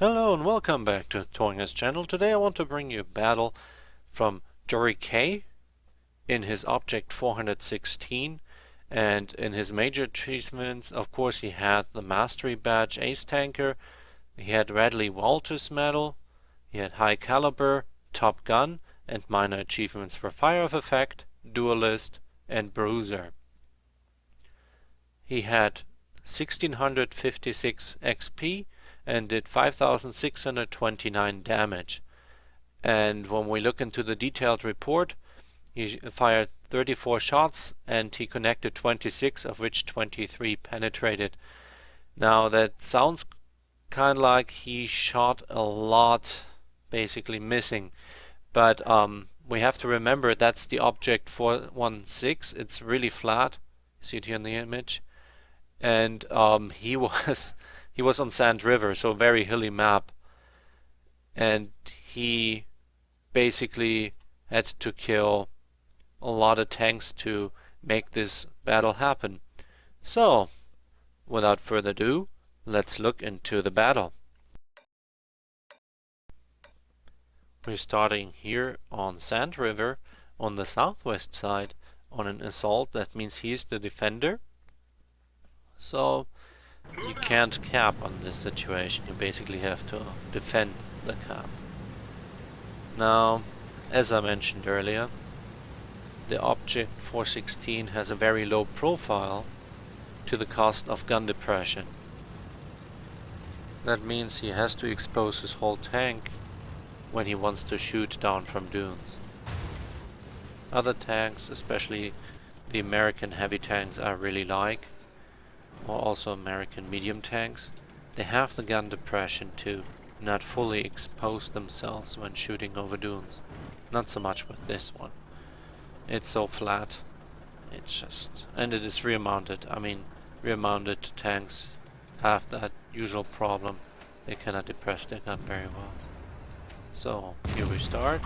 Hello and welcome back to Thoringer's channel. Today I want to bring you a battle from JoreyK in his Object 416, and in his major achievements, of course, he had the Mastery Badge Ace Tanker, he had Radley Walters Medal, he had High Caliber, Top Gun, and minor achievements for Fire of Effect, Duelist, and Bruiser. He had 1656 XP and did 5629 damage. And when we look into the detailed report, he fired 34 shots and he connected 26, of which 23 penetrated. Now that sounds kind of like he shot a lot, basically missing. But we have to remember that's the Object 416. It's really flat. See it here in the image. And he was on Sand River, so a very hilly map. And he basically had to kill a lot of tanks to make this battle happen. So, without further ado, let's look into the battle. We're starting here on Sand River on the southwest side on an assault. That means he's the defender. So you can't cap on this situation. You basically have to defend the cap. Now, as I mentioned earlier, the Object 416 has a very low profile to the cost of gun depression. That means he has to expose his whole tank when he wants to shoot down from dunes. Other tanks, especially the American heavy tanks I really like, or also American medium tanks, they have the gun depression to not fully expose themselves when shooting over dunes. Not so much with this one. It's so flat. It's just... and it is rear mounted. I mean, rear mounted tanks have that usual problem. They cannot depress their gun very well. So, here we start.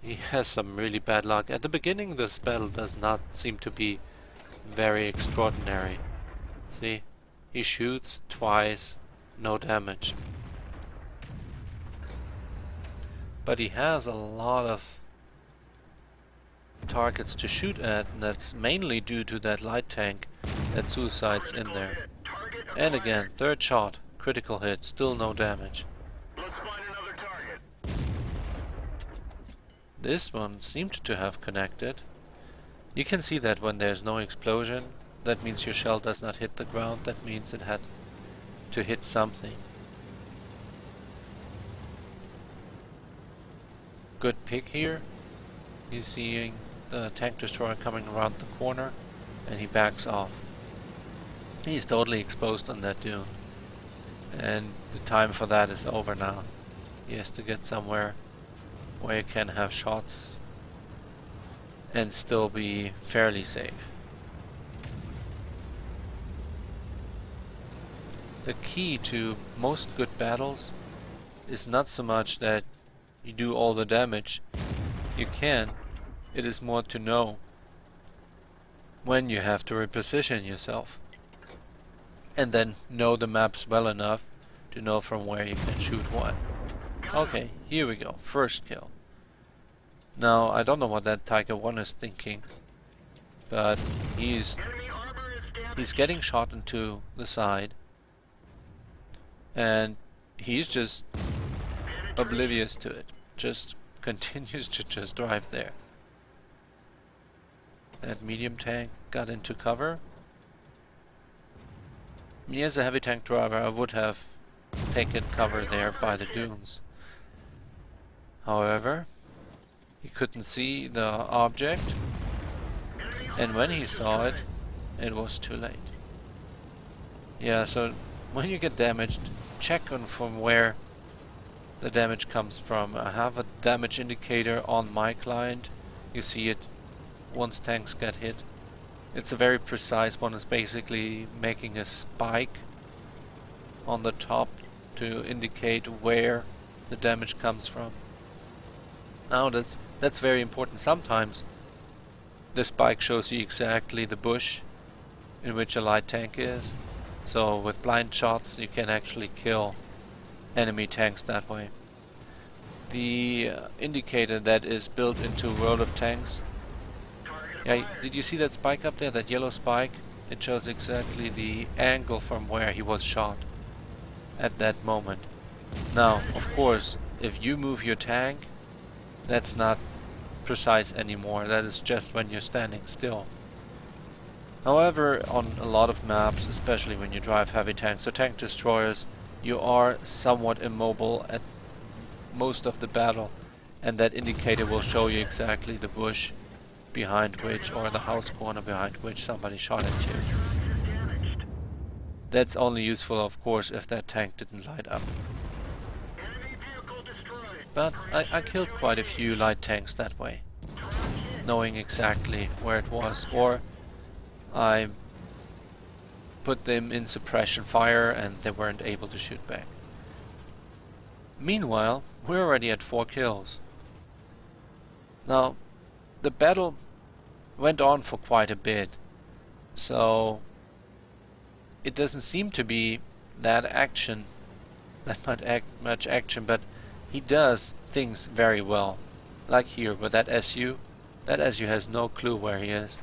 He has some really bad luck. At the beginning this battle does not seem to be very extraordinary. See, he shoots twice, no damage. But he has a lot of targets to shoot at, and that's mainly due to that light tank that suicides in there. And again, third shot, critical hit, still no damage. Let's find another target. This one seemed to have connected. You can see that when there's no explosion, that means your shell does not hit the ground, that means it had to hit something. Good pick here. He's seeing the tank destroyer coming around the corner and he backs off. He's totally exposed on that dune. And the time for that is over now. He has to get somewhere where he can have shots and still be fairly safe. The key to most good battles is not so much that you do all the damage. You can. It is more to know when you have to reposition yourself. And then know the maps well enough to know from where you can shoot what. Okay, here we go. First kill. Now, I don't know what that Tiger 1 is thinking, but he's getting shot into the side, and he's just oblivious to it. Just continues to just drive there. That medium tank got into cover. Me as a heavy tank driver, I would have taken cover there by the dunes. However, he couldn't see the object, and when he saw it, it was too late. Yeah, so when you get damaged, check on from where the damage comes from. I have a damage indicator on my client. You see it once tanks get hit. It's a very precise one. It's basically making a spike on the top to indicate where the damage comes from. Now that's very important. Sometimes the spike shows you exactly the bush in which a light tank is. So with blind shots you can actually kill enemy tanks that way. The indicator that is built into World of Tanks. Yeah, did you see that spike up there, that yellow spike? It shows exactly the angle from where he was shot at that moment. Now, of course, if you move your tank, that's not precise anymore. That is just when you're standing still. However, on a lot of maps, especially when you drive heavy tanks or tank destroyers, you are somewhat immobile at most of the battle, and that indicator will show you exactly the bush behind which, or the house corner behind which somebody shot at you. That's only useful, of course, if that tank didn't light up. But I killed quite a few light tanks that way, knowing exactly where it was, or I put them in suppression fire and they weren't able to shoot back. Meanwhile, we're already at 4 kills. Now, the battle went on for quite a bit, so it doesn't seem to be that much action, but he does things very well. Like here with that SU. That SU has no clue where he is,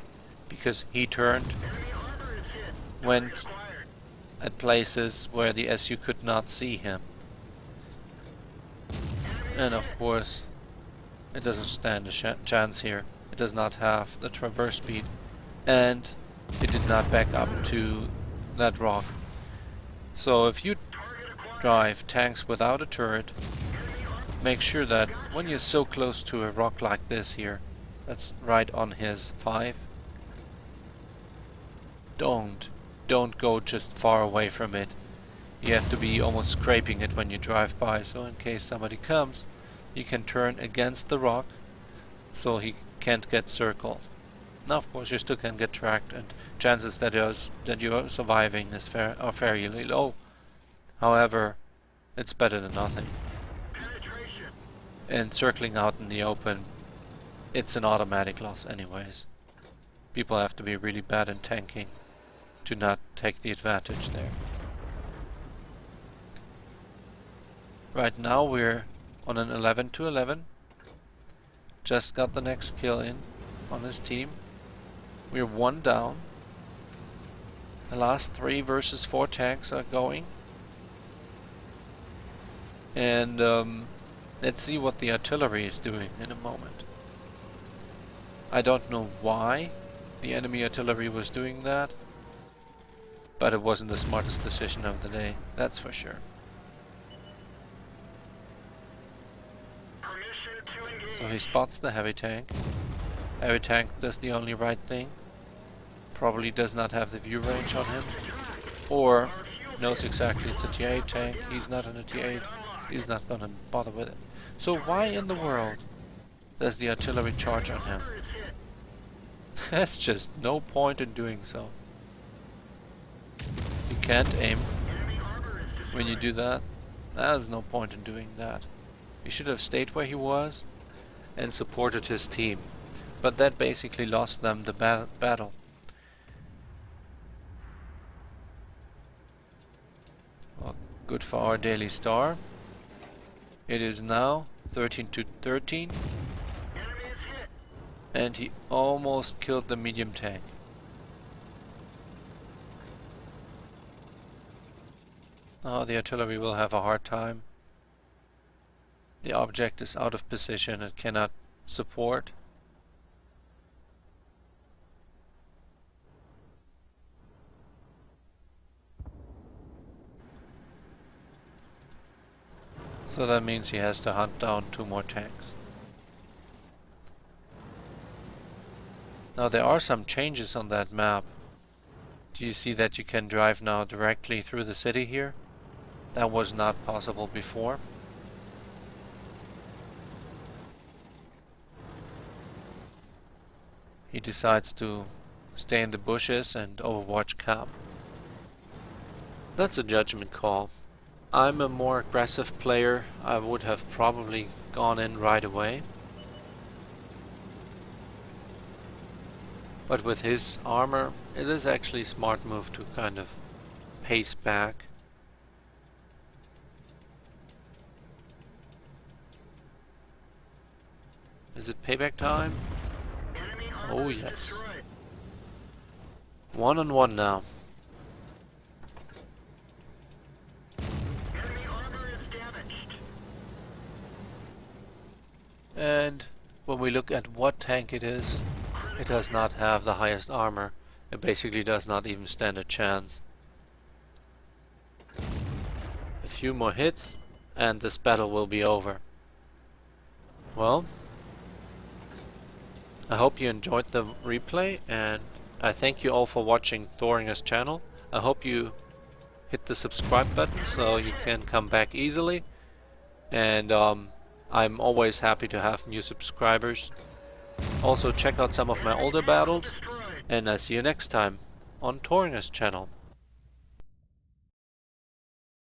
because he turned, went at places where the SU could not see him. And of course, it doesn't stand a chance here. It does not have the traverse speed, and it did not back up to that rock. So if you drive tanks without a turret, make sure that when you're so close to a rock like this here, that's right on his 5, don't go just far away from it. You have to be almost scraping it when you drive by, so in case somebody comes, you can turn against the rock so he can't get circled. Now of course you still can get tracked, and chances that you're surviving are fairly low. However, it's better than nothing. And circling out in the open, it's an automatic loss anyways. People have to be really bad in tanking to not take the advantage there. Right now we're on an 11-11. Just got the next kill in on his team. We're 1 down. The last 3 versus 4 tanks are going. And let's see what the artillery is doing in a moment. I don't know why the enemy artillery was doing that, but it wasn't the smartest decision of the day, that's for sure. So he spots the heavy tank. Heavy tank does the only right thing. Probably does not have the view range on him, or knows exactly it's a T8 tank. He's not in a T8. He's not gonna bother with it. So why in the world does the artillery charge on him? There's just no point in doing so. You can't aim when you do that. There's no point in doing that. He should have stayed where he was and supported his team. But that basically lost them the battle. Well, good for our daily star. It is now 13-13. And he almost killed the medium tank. Oh, the artillery will have a hard time. The object is out of position, it cannot support. So that means he has to hunt down 2 more tanks. Now there are some changes on that map. Do you see that you can drive now directly through the city here? That was not possible before. He decides to stay in the bushes and overwatch camp. That's a judgment call. I'm a more aggressive player. I would have probably gone in right away. But with his armor, it is actually a smart move to kind of pace back. Is it payback time? Enemy Oh armor is yes. destroyed. 1-on-1 now. Enemy armor is damaged. And when we look at what tank it is, it does not have the highest armor. It basically does not even stand a chance. A few more hits and this battle will be over. Well, I hope you enjoyed the replay, and I thank you all for watching Thoringer's channel. I hope you hit the subscribe button so you can come back easily. And I'm always happy to have new subscribers. Also check out some of my older battles, and I see you next time on Thoringer's channel.